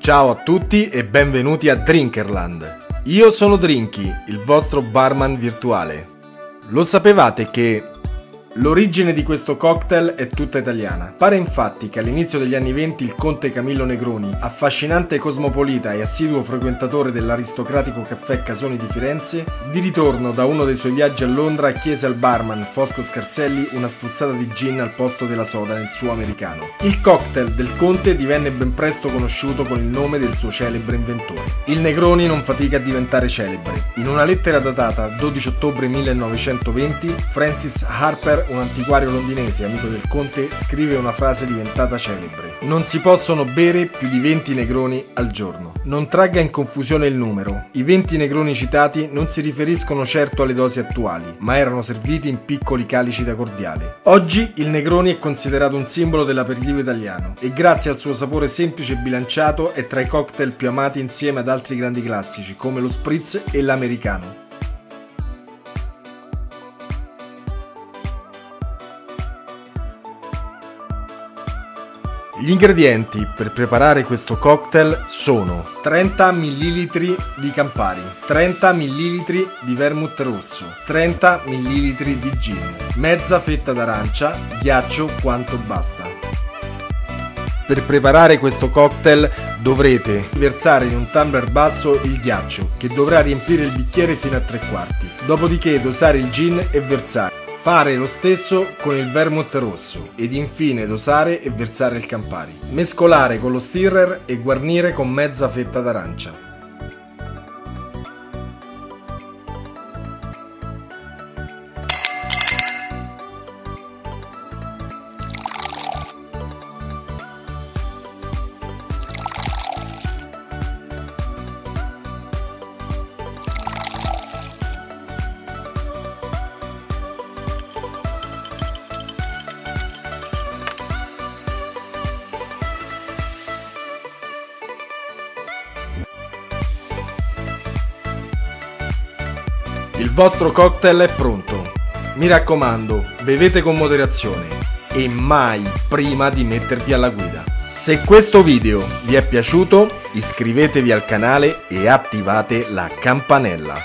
Ciao a tutti e benvenuti a Drinkerland. Io sono Drinky, il vostro barman virtuale. Lo sapevate che l'origine di questo cocktail è tutta italiana? Pare infatti che all'inizio degli anni 20 il conte Camillo Negroni, affascinante cosmopolita e assiduo frequentatore dell'aristocratico caffè Casoni di Firenze, di ritorno da uno dei suoi viaggi a Londra chiese al barman Fosco Scarselli una spruzzata di gin al posto della soda nel suo americano. Il cocktail del conte divenne ben presto conosciuto con il nome del suo celebre inventore. Il Negroni non fatica a diventare celebre. In una lettera datata 12 ottobre 1920, Francis Harper, un antiquario londinese amico del conte, scrive una frase diventata celebre: non si possono bere più di 20 Negroni al giorno. Non tragga in confusione il numero. I 20 Negroni citati non si riferiscono certo alle dosi attuali, ma erano serviti in piccoli calici da cordiale. Oggi il Negroni è considerato un simbolo dell'aperitivo italiano e grazie al suo sapore semplice e bilanciato è tra i cocktail più amati insieme ad altri grandi classici come lo spritz e l'americano. Gli ingredienti per preparare questo cocktail sono 30 ml di Campari, 30 ml di vermouth rosso, 30 ml di gin, mezza fetta d'arancia, ghiaccio quanto basta. Per preparare questo cocktail dovrete versare in un tumbler basso il ghiaccio, che dovrà riempire il bicchiere fino a 3/4, dopodiché dosare il gin e versare. Fare lo stesso con il vermouth rosso ed infine dosare e versare il Campari. Mescolare con lo stirrer e guarnire con mezza fetta d'arancia. Il vostro cocktail è pronto. Mi raccomando, bevete con moderazione e mai prima di mettervi alla guida. Se questo video vi è piaciuto, iscrivetevi al canale e attivate la campanella.